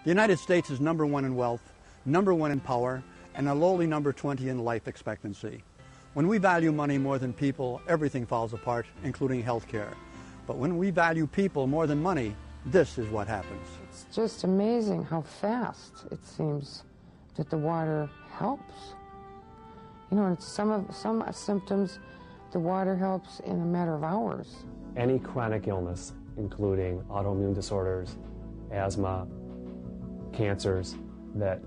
The United States is #1 in wealth, #1 in power, and a lowly number 20 in life expectancy. When we value money more than people, everything falls apart, including health care. But when we value people more than money, this is what happens. It's just amazing how fast it seems that the water helps. You know, it's some symptoms, the water helps in a matter of hours. Any chronic illness, including autoimmune disorders, asthma, cancers, that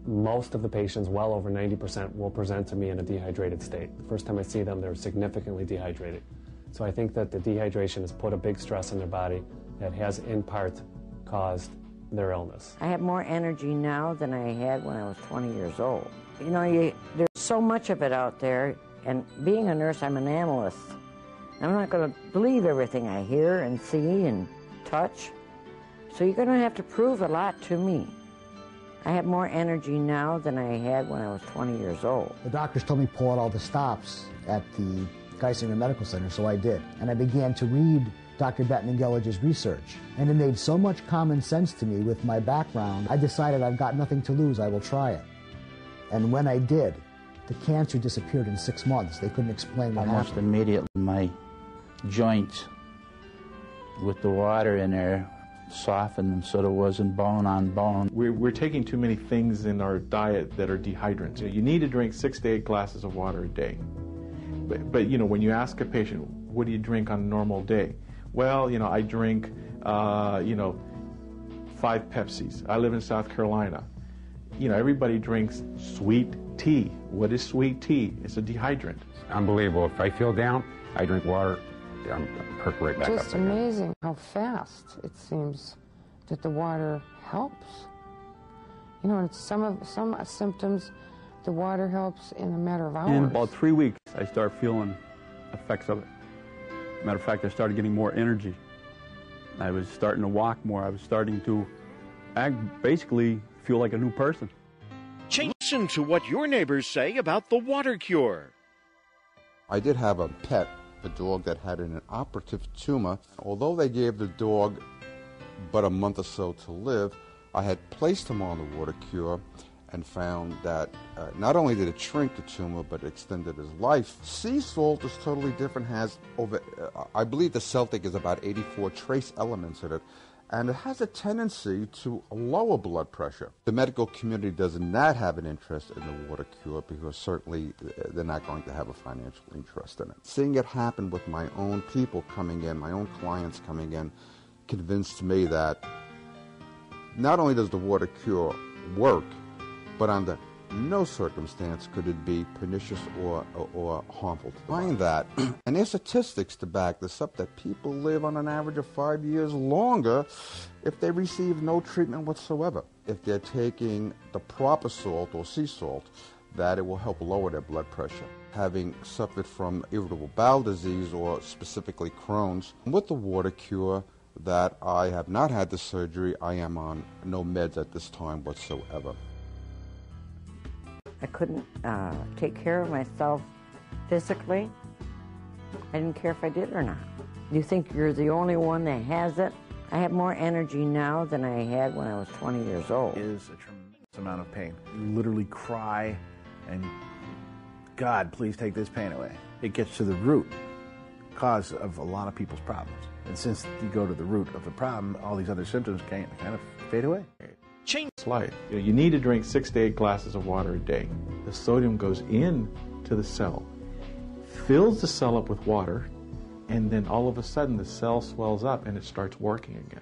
most of the patients, well over 90%, will present to me in a dehydrated state. The first time I see them, they're significantly dehydrated. So I think that the dehydration has put a big stress on their body that has, in part, caused their illness. I have more energy now than I had when I was 20 years old. You know, there's so much of it out there, and being a nurse, I'm an analyst. I'm not going to believe everything I hear and see and touch. So you're going to have to prove a lot to me. I have more energy now than I had when I was 20 years old. The doctors told me pull out all the stops at the Geisinger Medical Center, so I did. And I began to read Dr. Batman-Gellige's research. And it made so much common sense to me with my background, I decided I've got nothing to lose, I will try it. And when I did, the cancer disappeared in 6 months. They couldn't explain what Almost happened. immediately, my joints with the water in there softened so there wasn't bone on bone. We're taking too many things in our diet that are dehydrants. You need to drink 6 to 8 glasses of water a day. But you know, when you ask a patient, what do you drink on a normal day? Well, you know, I drink, 5 Pepsis. I live in South Carolina. You know, everybody drinks sweet tea. What is sweet tea? It's a dehydrant. Unbelievable. If I feel down, I drink water. I'm perk right back up. Just amazing how fast it seems that the water helps. You know, it's some symptoms, the water helps in a matter of hours. In about 3 weeks, I start feeling effects of it. Matter of fact, I started getting more energy. I was starting to walk more. I was starting to basically feel like a new person. Listen to what your neighbors say about the WaterCure. I did have a pet, a dog that had an operative tumor. Although they gave the dog but a month or so to live, I had placed him on the WaterCure and found that not only did it shrink the tumor, but it extended his life. Sea salt is totally different, has over, I believe the Celtic is about 84 trace elements in it, and it has a tendency to lower blood pressure. The medical community does not have an interest in the WaterCure because certainly they're not going to have a financial interest in it. Seeing it happen with my own people coming in, my own clients coming in, convinced me that not only does the WaterCure work, but under no circumstance could it be pernicious or harmful to the body. Find that, and there's statistics to back this up, that people live on an average of 5 years longer if they receive no treatment whatsoever. If they're taking the proper salt or sea salt, that it will help lower their blood pressure. Having suffered from irritable bowel disease or specifically Crohn's, with the WaterCure, that I have not had the surgery, I am on no meds at this time whatsoever. I couldn't take care of myself physically. I didn't care if I did or not. You think you're the only one that has it? I have more energy now than I had when I was 20 years old. It is a tremendous amount of pain. You literally cry and, God, please take this pain away. It gets to the root cause of a lot of people's problems. And since you go to the root of the problem, all these other symptoms can kind of fade away. Change life. You need to drink 6 to 8 glasses of water a day. The sodium goes in to the cell, fills the cell up with water, and then all of a sudden the cell swells up and it starts working again.